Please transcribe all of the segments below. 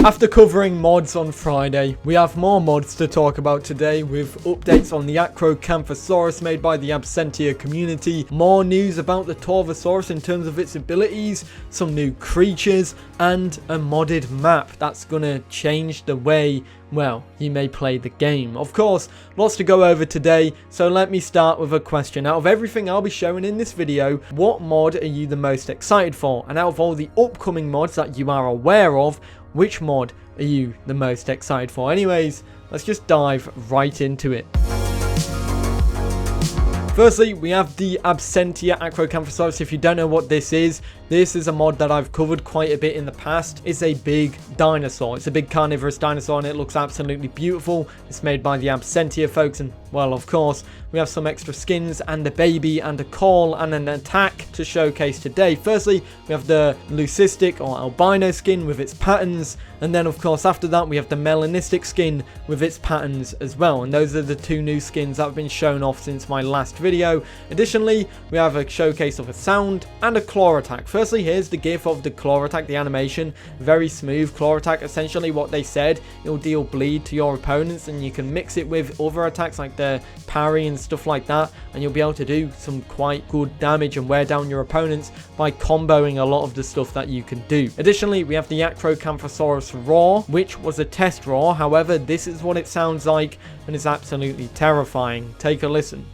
After covering mods on Friday, we have more mods to talk about today with updates on the Acrocanthosaurus made by the Absentia community, more news about the Torvosaurus in terms of its abilities, some new creatures, and a modded map that's gonna change the way, well, you may play the game. Of course, lots to go over today, so let me start with a question. Out of everything I'll be showing in this video, what mod are you the most excited for? And out of all the upcoming mods that you are aware of, which mod are you the most excited for? Anyways, let's just dive right into it. Firstly, we have the Absentia Acrocanthosaurus. If you don't know what this is a mod that I've covered quite a bit in the past. It's a big dinosaur. It's a big carnivorous dinosaur and it looks absolutely beautiful. It's made by the Absentia folks, and well, of course, we have some extra skins and a baby and a call and an attack to showcase today. Firstly, we have the leucistic or albino skin with its patterns, and then of course after that we have the melanistic skin with its patterns as well, and those are the two new skins that have been shown off since my last video. Additionally, we have a showcase of a sound and a claw attack. Firstly, here's the gif of the claw attack, the animation, very smooth claw attack. Essentially what they said, it'll deal bleed to your opponents and you can mix it with other attacks like the parry and stuff like that, and you'll be able to do some quite good damage and wear down your opponents by comboing a lot of the stuff that you can do. Additionally, we have the Acrocanthosaurus roar, which was a test roar. However, this is what it sounds like and it's absolutely terrifying. Take a listen.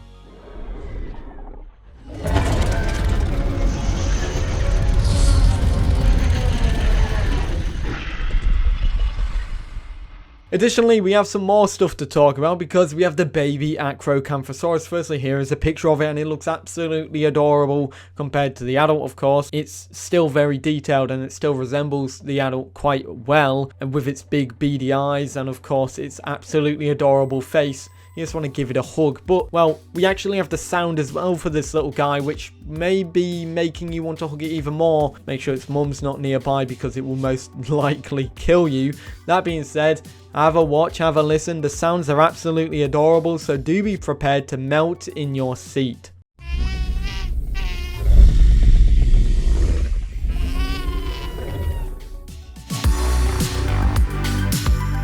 Additionally, we have some more stuff to talk about because we have the baby Acrocanthosaurus. Firstly, here is a picture of it and it looks absolutely adorable compared to the adult, of course. It's still very detailed and it still resembles the adult quite well, and with its big beady eyes and of course its absolutely adorable face. You just want to give it a hug. But, well, we actually have the sound as well for this little guy, which may be making you want to hug it even more. Make sure its mum's not nearby because it will most likely kill you. That being said, have a watch, have a listen. The sounds are absolutely adorable, so do be prepared to melt in your seat.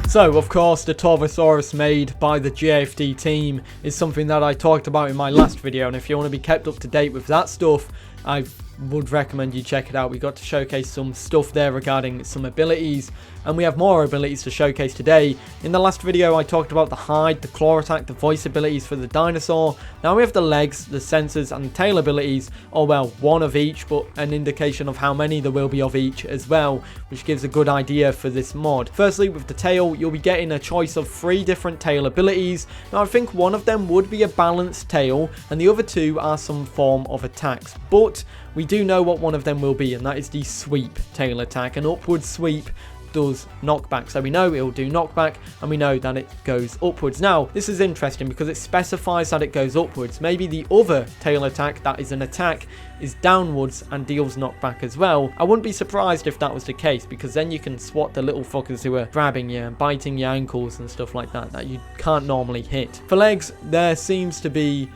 So, of course, the Torvosaurus made by the JFD team is something that I talked about in my last video, and if you want to be kept up to date with that stuff, I would recommend you check it out. We got to showcase some stuff there regarding some abilities, and we have more abilities to showcase today. In the last video I talked about the hide, the claw attack, the voice abilities for the dinosaur. Now we have the legs, the sensors and the tail abilities, or well, one of each, but an indication of how many there will be of each as well, which gives a good idea for this mod. Firstly, with the tail, you'll be getting a choice of 3 different tail abilities. Now I think one of them would be a balanced tail and the other 2 are some form of attacks, but we do know what one of them will be, and that is the sweep tail attack. An upward sweep does knockback, so we know it will do knockback and we know that it goes upwards. Now this is interesting because it specifies that it goes upwards. Maybe the other tail attack that is an attack is downwards and deals knockback as well. I wouldn't be surprised if that was the case, because then you can swat the little fuckers who are grabbing you and biting your ankles and stuff like that you can't normally hit. For legs, there seems to be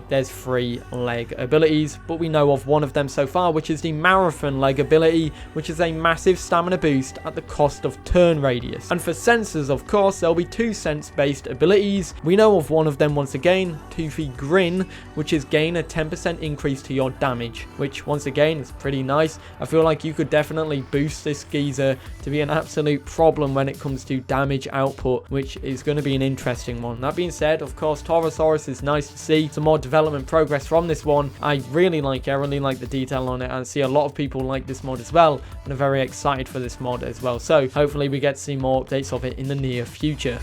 there's 3 leg abilities, but we know of one of them so far, which is the marathon leg ability, which is a massive stamina boost at the cost of turn radius. And for sensors, of course, there'll be 2 sense based abilities. We know of one of them once again, Toothy Grin, which is gain a 10% increase to your damage, which once again is pretty nice. I feel like you could definitely boost this geezer to be an absolute problem when it comes to damage output, which is going to be an interesting one. That being said, of course, Torosaurus is nice to see. Some more development progress from this one. I really like it. I really like the detail on it. I see a lot of people like this mod as well and are very excited for this mod as well. So hopefully we get to see more updates of it in the near future.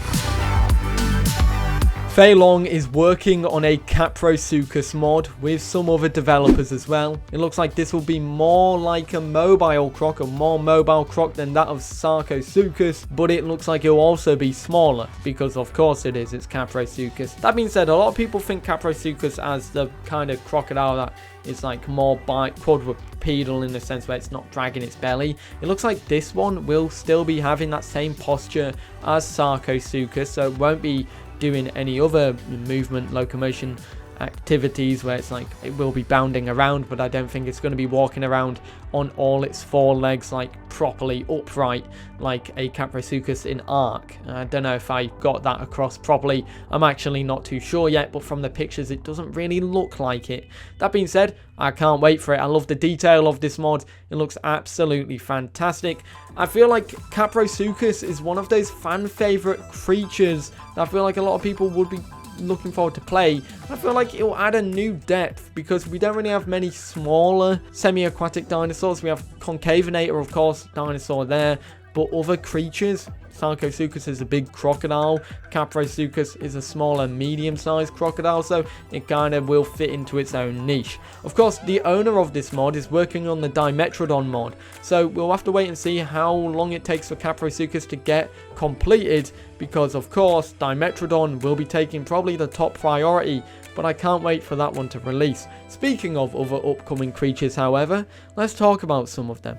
Fei Long is working on a Kaprosuchus mod with some other developers as well. It looks like this will be more like a mobile croc, a more mobile croc than that of Sarcosuchus, but it looks like it'll also be smaller because of course it is, it's Kaprosuchus. That being said, a lot of people think Kaprosuchus as the kind of crocodile that is like more quadrupedal in the sense where it's not dragging its belly. It looks like this one will still be having that same posture as Sarcosuchus, so it won't be doing any other movement, locomotion activities where it's like it will be bounding around, but I don't think it's going to be walking around on all its four legs like properly upright like a Kaprosuchus in Ark. I don't know if I got that across properly. I'm actually not too sure yet, but from the pictures it doesn't really look like it. That being said, I can't wait for it. I love the detail of this mod. It looks absolutely fantastic. I feel like Kaprosuchus is one of those fan favorite creatures that I feel like a lot of people would be looking forward to play. I feel like it'll add a new depth because we don't really have many smaller semi-aquatic dinosaurs. We have Concavenator, of course, dinosaur there, but other creatures, Sarcosuchus is a big crocodile, Kaprosuchus is a smaller medium-sized crocodile, so it kind of will fit into its own niche. Of course, the owner of this mod is working on the Dimetrodon mod, so we'll have to wait and see how long it takes for Kaprosuchus to get completed, because of course Dimetrodon will be taking probably the top priority, but I can't wait for that one to release. Speaking of other upcoming creatures, however, let's talk about some of them.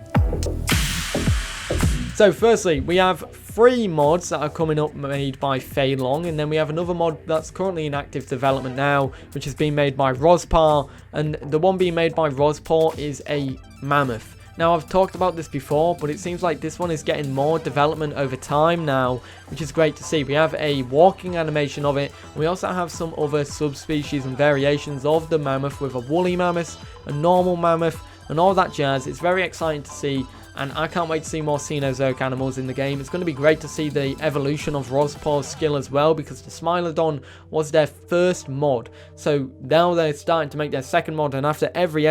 So firstly, we have 3 mods that are coming up made by Fei Long, and then we have another mod that's currently in active development now, which is being made by Rospar, and the one being made by Rospar is a mammoth. Now, I've talked about this before, but it seems like this one is getting more development over time now, which is great to see. We have a walking animation of it. We also have some other subspecies and variations of the mammoth with a woolly mammoth, a normal mammoth, and all that jazz. It's very exciting to see, and I can't wait to see more Cenozoic animals in the game. It's going to be great to see the evolution of Rospar's skill as well, because the Smilodon was their first mod. So now they're starting to make their second mod, and after every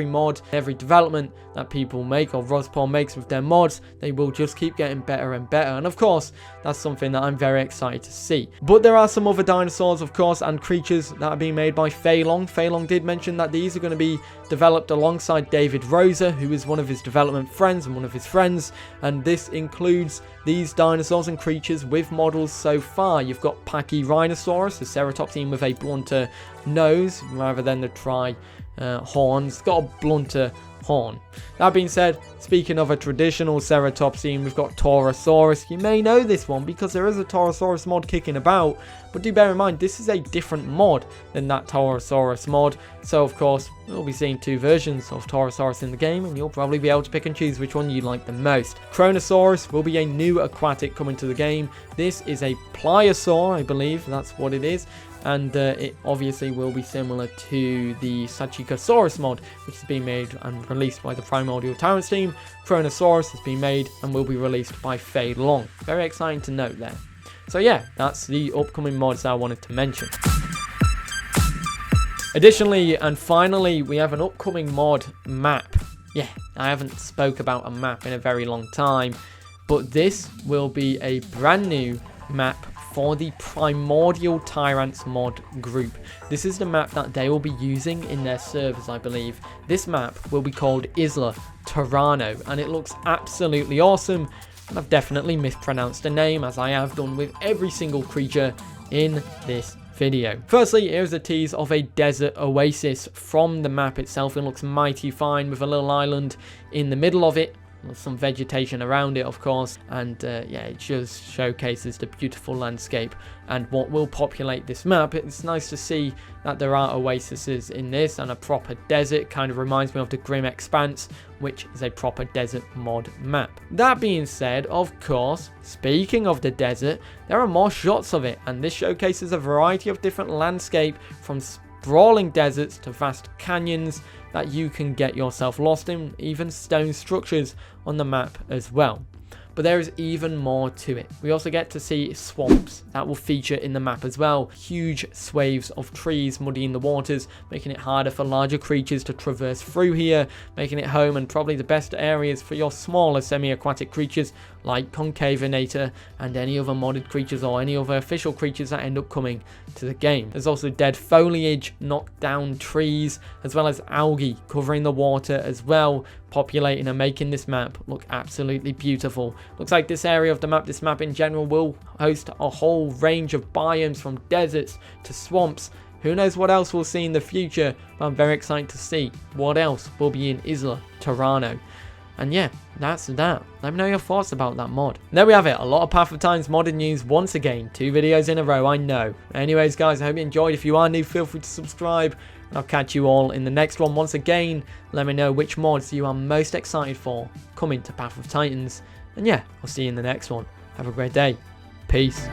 mod, every development that people make or Rospar makes with their mods, they will just keep getting better and better. And of course, that's something that I'm very excited to see. But there are some other dinosaurs, of course, and creatures that are being made by Fei Long. Fei Long did mention that these are going to be developed alongside David Rosa, who is one of his development friends and one of his friends, and this includes these dinosaurs and creatures with models so far. You've got Pachyrhinosaurus, the ceratopsian with a blunter nose rather than the horns. It's got a blunter horn. That being said, speaking of a traditional ceratopsian, we've got Torosaurus. You may know this one because there is a Torosaurus mod kicking about, but do bear in mind this is a different mod than that Torosaurus mod. So of course we'll be seeing 2 versions of Torosaurus in the game, and you'll probably be able to pick and choose which one you like the most. Chronosaurus will be a new aquatic coming to the game. This is a pliosaur, I believe that's what it is. And it obviously will be similar to the Sachicosaurus mod, which is being made and released by the Primordial Tyrants team. Chronosaurus has been made and will be released by Fei Long. Very exciting to note there. So yeah, that's the upcoming mods that I wanted to mention. Additionally, and finally, we have an upcoming mod map. Yeah, I haven't spoke about a map in a very long time, but this will be a brand new map for the Primordial Tyrants mod group. This is the map that they will be using in their servers, I believe. This map will be called Isla Terrano, and it looks absolutely awesome. And I've definitely mispronounced the name, as I have done with every single creature in this video. Firstly, here's a tease of a desert oasis from the map itself. It looks mighty fine with a little island in the middle of it. Some vegetation around it, of course, and yeah, it just showcases the beautiful landscape and what will populate this map. It's nice to see that there are oases in this and a proper desert. Kind of reminds me of the Grim Expanse, which is a proper desert mod map. That being said, of course, speaking of the desert, there are more shots of it, and this showcases a variety of different landscape, from sprawling deserts to vast canyons that you can get yourself lost in, even stone structures on the map as well. But there is even more to it. We also get to see swamps that will feature in the map as well. Huge swathes of trees muddying the waters, making it harder for larger creatures to traverse through here, making it home and probably the best areas for your smaller semi-aquatic creatures like Concavenator and any other modded creatures or any other official creatures that end up coming to the game. There's also dead foliage, knocked down trees, as well as algae covering the water as well, populating and making this map look absolutely beautiful. Looks like this area of the map, this map in general, will host a whole range of biomes from deserts to swamps. Who knows what else we'll see in the future, but I'm very excited to see what else will be in Isla Terrano. And yeah, that's that. Let me know your thoughts about that mod. And there we have it. A lot of Path of Titans modded news once again. 2 videos in a row, I know. Anyways, guys, I hope you enjoyed. If you are new, feel free to subscribe. And I'll catch you all in the next one. Once again, let me know which mods you are most excited for coming to Path of Titans. And yeah, I'll see you in the next one. Have a great day. Peace.